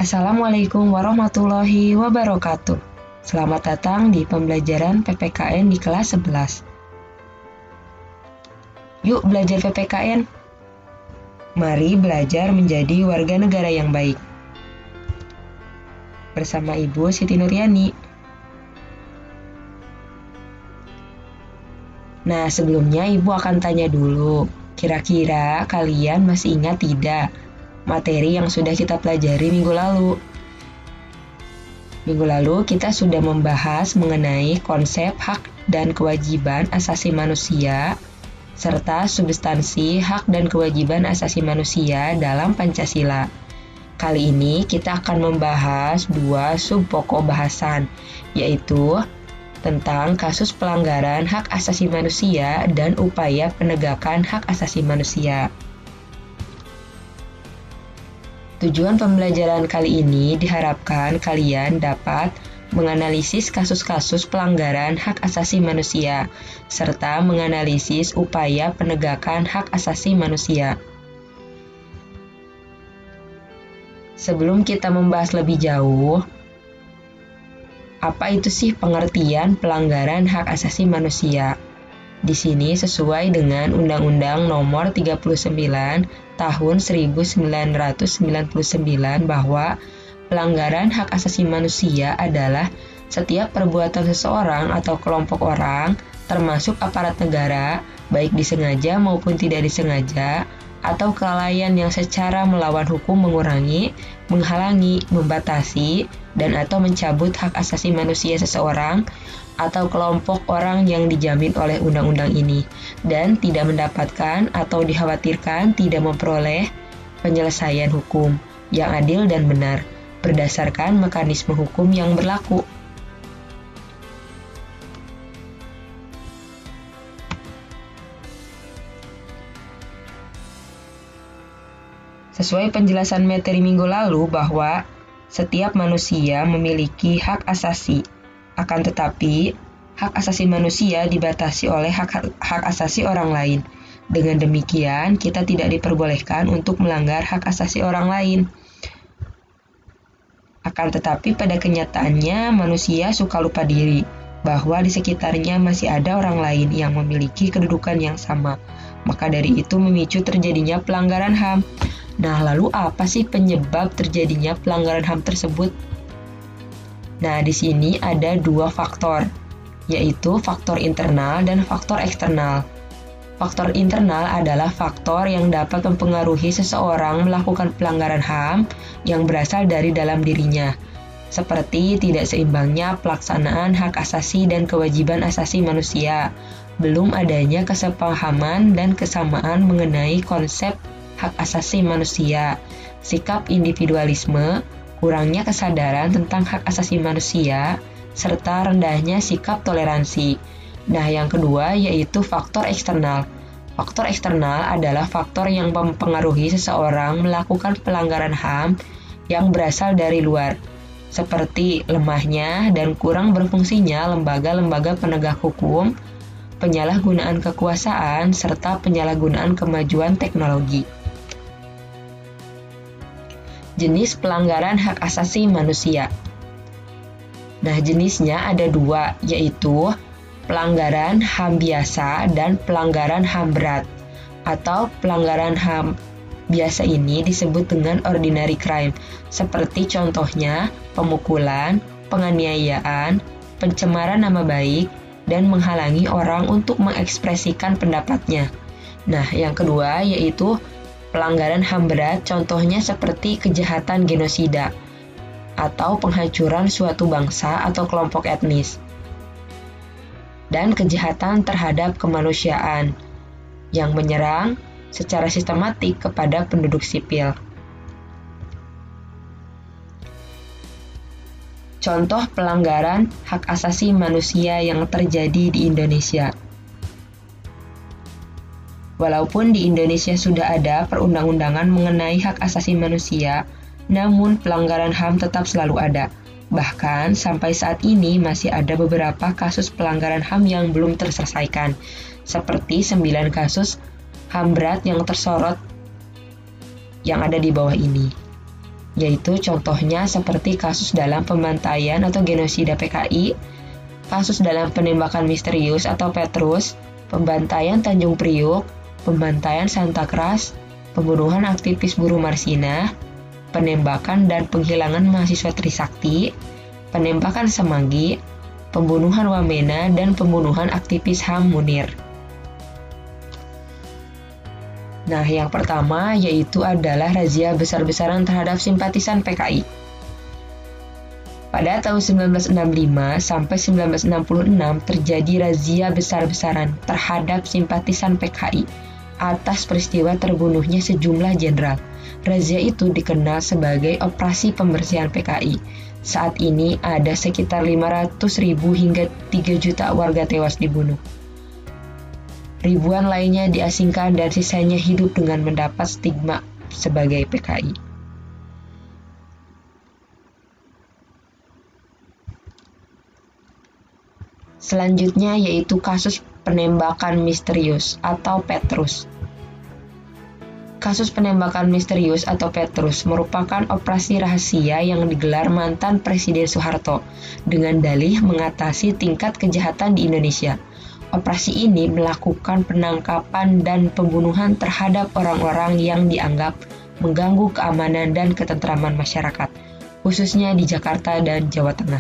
Assalamualaikum warahmatullahi wabarakatuh. Selamat datang di pembelajaran PPKN di kelas 11. Yuk belajar PPKN. Mari belajar menjadi warga negara yang baik. Bersama Ibu Siti Nuryani. Nah, sebelumnya Ibu akan tanya dulu. Kira-kira kalian masih ingat tidak materi yang sudah kita pelajari minggu lalu? Minggu lalu kita sudah membahas mengenai konsep hak dan kewajiban asasi manusia serta substansi hak dan kewajiban asasi manusia dalam Pancasila. Kali ini kita akan membahas dua subpokok bahasan, yaitu tentang kasus pelanggaran hak asasi manusia dan upaya penegakan hak asasi manusia. Tujuan pembelajaran kali ini diharapkan kalian dapat menganalisis kasus-kasus pelanggaran hak asasi manusia, serta menganalisis upaya penegakan hak asasi manusia. Sebelum kita membahas lebih jauh, apa itu sih pengertian pelanggaran hak asasi manusia? Di sini sesuai dengan Undang-Undang Nomor 39 Tahun 1999 bahwa pelanggaran hak asasi manusia adalah setiap perbuatan seseorang atau kelompok orang, termasuk aparat negara, baik disengaja maupun tidak disengaja, atau kelalaian yang secara melawan hukum mengurangi, menghalangi, membatasi, dan atau mencabut hak asasi manusia seseorang atau kelompok orang yang dijamin oleh undang-undang ini dan tidak mendapatkan atau dikhawatirkan tidak memperoleh penyelesaian hukum yang adil dan benar berdasarkan mekanisme hukum yang berlaku. Sesuai penjelasan materi minggu lalu bahwa setiap manusia memiliki hak asasi, akan tetapi hak asasi manusia dibatasi oleh hak asasi orang lain. Dengan demikian, kita tidak diperbolehkan untuk melanggar hak asasi orang lain. Akan tetapi pada kenyataannya manusia suka lupa diri bahwa di sekitarnya masih ada orang lain yang memiliki kedudukan yang sama. Maka dari itu memicu terjadinya pelanggaran HAM. Nah, lalu apa sih penyebab terjadinya pelanggaran HAM tersebut? Nah, di sini ada dua faktor, yaitu faktor internal dan faktor eksternal. Faktor internal adalah faktor yang dapat mempengaruhi seseorang melakukan pelanggaran HAM yang berasal dari dalam dirinya, seperti tidak seimbangnya pelaksanaan hak asasi dan kewajiban asasi manusia, belum adanya kesepahaman dan kesamaan mengenai konsep hak asasi manusia, sikap individualisme, kurangnya kesadaran tentang hak asasi manusia, serta rendahnya sikap toleransi. Nah, yang kedua yaitu faktor eksternal. Faktor eksternal adalah faktor yang mempengaruhi seseorang melakukan pelanggaran HAM yang berasal dari luar, seperti lemahnya dan kurang berfungsinya lembaga-lembaga penegak hukum, penyalahgunaan kekuasaan, serta penyalahgunaan kemajuan teknologi. Jenis pelanggaran hak asasi manusia. Nah, jenisnya ada dua, yaitu pelanggaran HAM biasa dan pelanggaran HAM berat. Atau pelanggaran HAM biasa ini disebut dengan ordinary crime, seperti contohnya pemukulan, penganiayaan, pencemaran nama baik, dan menghalangi orang untuk mengekspresikan pendapatnya. Nah, yang kedua yaitu pelanggaran HAM berat, contohnya seperti kejahatan genosida atau penghancuran suatu bangsa atau kelompok etnis, dan kejahatan terhadap kemanusiaan yang menyerang secara sistematik kepada penduduk sipil. Contoh pelanggaran hak asasi manusia yang terjadi di Indonesia. Walaupun di Indonesia sudah ada perundang-undangan mengenai hak asasi manusia, namun pelanggaran HAM tetap selalu ada. Bahkan sampai saat ini masih ada beberapa kasus pelanggaran HAM yang belum terselesaikan, seperti 9 kasus HAM berat yang tersorot yang ada di bawah ini. yaitu contohnya seperti kasus dalam pembantaian atau genosida PKI, kasus dalam penembakan misterius atau Petrus, pembantaian Tanjung Priuk, pembantaian Santa Cras, pembunuhan aktivis buruh Marsina, penembakan dan penghilangan mahasiswa Trisakti, penembakan Semanggi, pembunuhan Wamena, dan pembunuhan aktivis HAM Munir. Nah, yang pertama yaitu adalah razia besar-besaran terhadap simpatisan PKI. Pada tahun 1965 sampai 1966 terjadi razia besar-besaran terhadap simpatisan PKI atas peristiwa terbunuhnya sejumlah jenderal. Razia itu dikenal sebagai Operasi Pembersihan PKI. Saat ini ada sekitar 500.000 hingga 3 juta warga tewas dibunuh. Ribuan lainnya diasingkan dan sisanya hidup dengan mendapat stigma sebagai PKI. Selanjutnya yaitu kasus penembakan misterius atau Petrus. Kasus penembakan misterius atau Petrus merupakan operasi rahasia yang digelar mantan Presiden Soeharto dengan dalih mengatasi tingkat kejahatan di Indonesia. Operasi ini melakukan penangkapan dan pembunuhan terhadap orang-orang yang dianggap mengganggu keamanan dan ketentraman masyarakat, khususnya di Jakarta dan Jawa Tengah.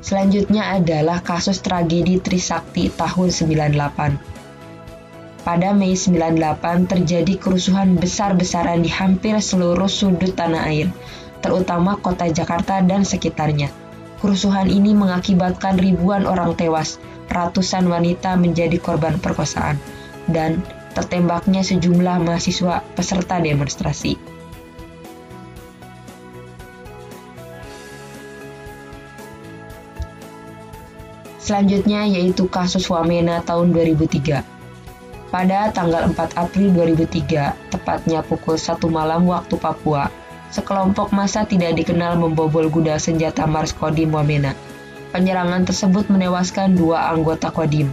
Selanjutnya adalah kasus tragedi Trisakti tahun 98. Pada Mei 98 terjadi kerusuhan besar-besaran di hampir seluruh sudut tanah air, terutama kota Jakarta dan sekitarnya. Kerusuhan ini mengakibatkan ribuan orang tewas, ratusan wanita menjadi korban perkosaan, dan tertembaknya sejumlah mahasiswa peserta demonstrasi. Selanjutnya yaitu kasus Wamena tahun 2003. Pada tanggal 4 April 2003, tepatnya pukul 1 malam waktu Papua, sekelompok massa tidak dikenal membobol gudang senjata Mars Kodim Wamena. Penyerangan tersebut menewaskan 2 anggota Kodim.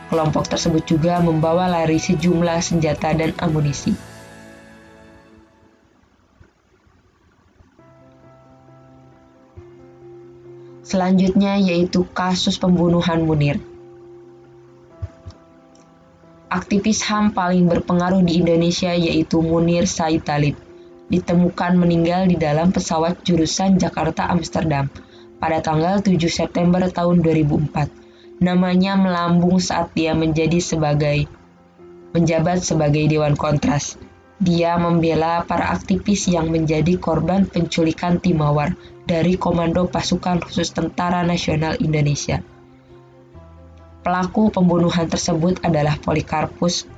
Kelompok tersebut juga membawa lari sejumlah senjata dan amunisi. Selanjutnya yaitu kasus pembunuhan Munir. Aktivis HAM paling berpengaruh di Indonesia yaitu Munir Said Talib ditemukan meninggal di dalam pesawat jurusan Jakarta-Amsterdam pada tanggal 7 September tahun 2004. Namanya melambung saat dia menjabat sebagai Dewan Kontras. Dia membela para aktivis yang menjadi korban penculikan Timawar dari Komando Pasukan Khusus Tentara Nasional Indonesia. Pelaku pembunuhan tersebut adalah Polikarpus.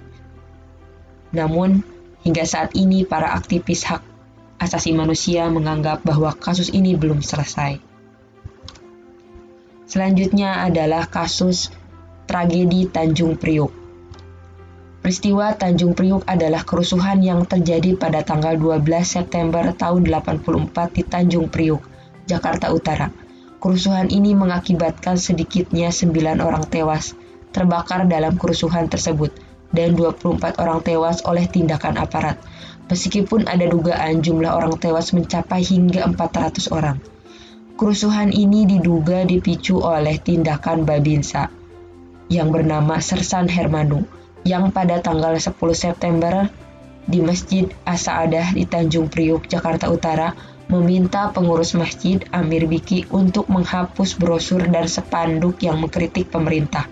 Namun, hingga saat ini, para aktivis hak asasi manusia menganggap bahwa kasus ini belum selesai. Selanjutnya adalah kasus tragedi Tanjung Priuk. Peristiwa Tanjung Priuk adalah kerusuhan yang terjadi pada tanggal 12 September tahun 1984 di Tanjung Priuk, Jakarta Utara. Kerusuhan ini mengakibatkan sedikitnya 9 orang tewas terbakar dalam kerusuhan tersebut dan 24 orang tewas oleh tindakan aparat. Meskipun ada dugaan jumlah orang tewas mencapai hingga 400 orang. Kerusuhan ini diduga dipicu oleh tindakan Babinsa yang bernama Sersan Hermanu yang pada tanggal 10 September di Masjid As-Saadah di Tanjung Priuk, Jakarta Utara meminta pengurus masjid Amir Biki untuk menghapus brosur dan spanduk yang mengkritik pemerintah.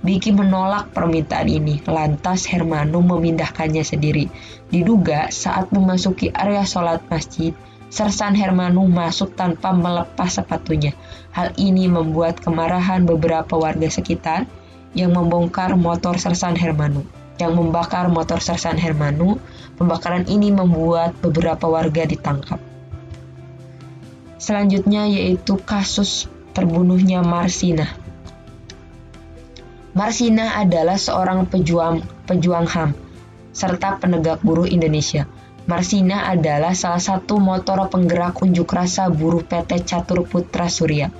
Biki menolak permintaan ini, lantas Hermanu memindahkannya sendiri. Diduga saat memasuki area sholat masjid, Sersan Hermanu masuk tanpa melepas sepatunya. Hal ini membuat kemarahan beberapa warga sekitar yang membakar motor Sersan Hermanu. Pembakaran ini membuat beberapa warga ditangkap. Selanjutnya yaitu kasus terbunuhnya Marsina. Marsina adalah seorang pejuang HAM serta penegak buruh Indonesia. Marsina adalah salah satu motor penggerak unjuk rasa buruh PT Catur Putra Surya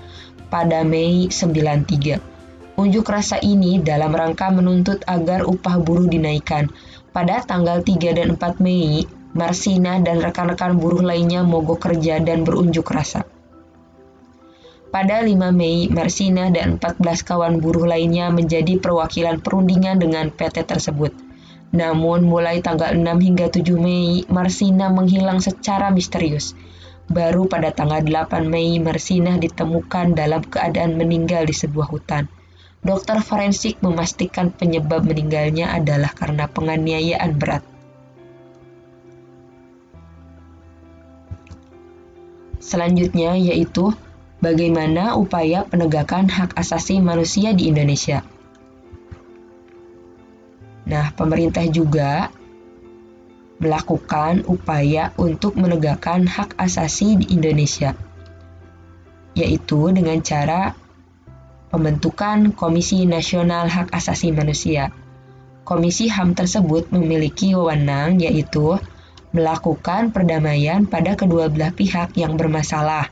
pada Mei 93. Unjuk rasa ini dalam rangka menuntut agar upah buruh dinaikkan. Pada tanggal 3 dan 4 Mei, Marsina dan rekan-rekan buruh lainnya mogok kerja dan berunjuk rasa. Pada 5 Mei, Marsina dan 14 kawan buruh lainnya menjadi perwakilan perundingan dengan PT tersebut. Namun, mulai tanggal 6 hingga 7 Mei, Marsina menghilang secara misterius. Baru pada tanggal 8 Mei, Marsina ditemukan dalam keadaan meninggal di sebuah hutan. Dokter forensik memastikan penyebab meninggalnya adalah karena penganiayaan berat. Selanjutnya yaitu bagaimana upaya penegakan hak asasi manusia di Indonesia. Nah, pemerintah juga melakukan upaya untuk menegakkan hak asasi di Indonesia, yaitu dengan cara pembentukan Komisi Nasional Hak Asasi Manusia. Komisi HAM tersebut memiliki wewenang yaitu melakukan perdamaian pada kedua belah pihak yang bermasalah,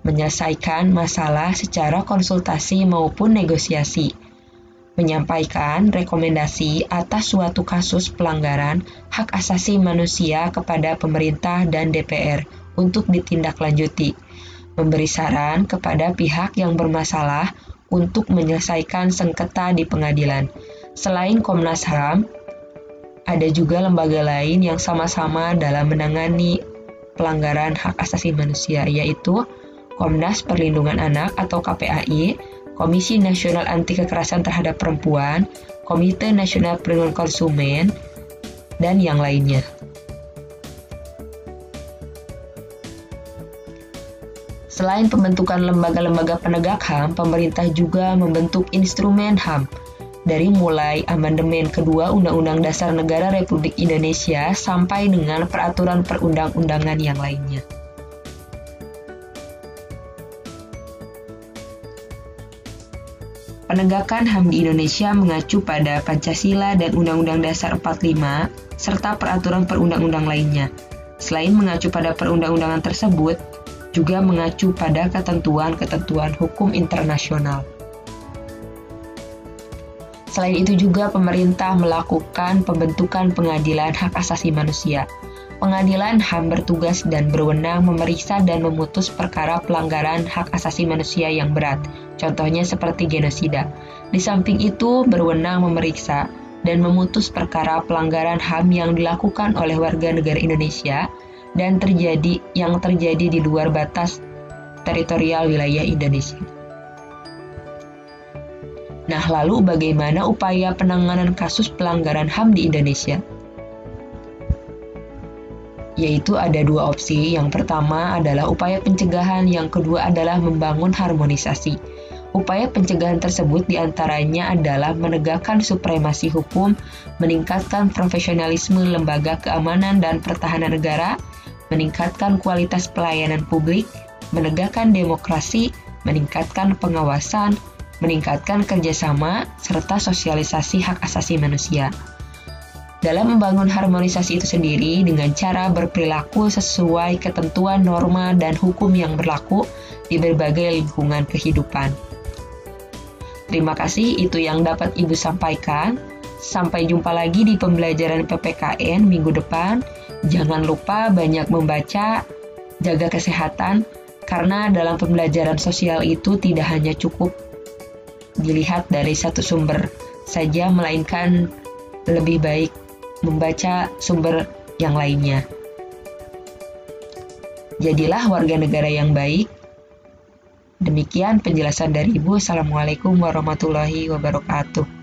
menyelesaikan masalah secara konsultasi maupun negosiasi, menyampaikan rekomendasi atas suatu kasus pelanggaran hak asasi manusia kepada pemerintah dan DPR untuk ditindaklanjuti, memberi saran kepada pihak yang bermasalah untuk menyelesaikan sengketa di pengadilan. Selain Komnas HAM, ada juga lembaga lain yang sama-sama dalam menangani pelanggaran hak asasi manusia, yaitu Komnas Perlindungan Anak atau KPAI, Komisi Nasional Anti Kekerasan Terhadap Perempuan, Komite Nasional Perlindungan Konsumen, dan yang lainnya. Selain pembentukan lembaga-lembaga penegak HAM, pemerintah juga membentuk instrumen HAM dari mulai amandemen kedua Undang-Undang Dasar Negara Republik Indonesia sampai dengan peraturan perundang-undangan yang lainnya. Penegakan HAM di Indonesia mengacu pada Pancasila dan Undang-Undang Dasar 45 serta peraturan perundang-undang lainnya. Selain mengacu pada perundang-undangan tersebut, juga mengacu pada ketentuan-ketentuan hukum internasional. Selain itu juga pemerintah melakukan pembentukan pengadilan hak asasi manusia. Pengadilan HAM bertugas dan berwenang memeriksa dan memutus perkara pelanggaran hak asasi manusia yang berat, contohnya seperti genosida. Di samping itu berwenang memeriksa dan memutus perkara pelanggaran HAM yang dilakukan oleh warga negara Indonesia dan yang terjadi di luar batas teritorial wilayah Indonesia. Nah, lalu bagaimana upaya penanganan kasus pelanggaran HAM di Indonesia? Yaitu ada dua opsi. Yang pertama adalah upaya pencegahan, yang kedua adalah membangun harmonisasi. Upaya pencegahan tersebut diantaranya adalah menegakkan supremasi hukum, meningkatkan profesionalisme lembaga keamanan dan pertahanan negara, meningkatkan kualitas pelayanan publik, menegakkan demokrasi, meningkatkan pengawasan, meningkatkan kerjasama, serta sosialisasi hak asasi manusia. Dalam membangun harmonisasi itu sendiri dengan cara berperilaku sesuai ketentuan norma dan hukum yang berlaku di berbagai lingkungan kehidupan. Terima kasih, itu yang dapat Ibu sampaikan. Sampai jumpa lagi di pembelajaran PPKN minggu depan. Jangan lupa banyak membaca, jaga kesehatan, karena dalam pembelajaran sosial itu tidak hanya cukup dilihat dari satu sumber saja, melainkan lebih baik membaca sumber yang lainnya. Jadilah warga negara yang baik. Demikian penjelasan dari Ibu. Assalamualaikum warahmatullahi wabarakatuh.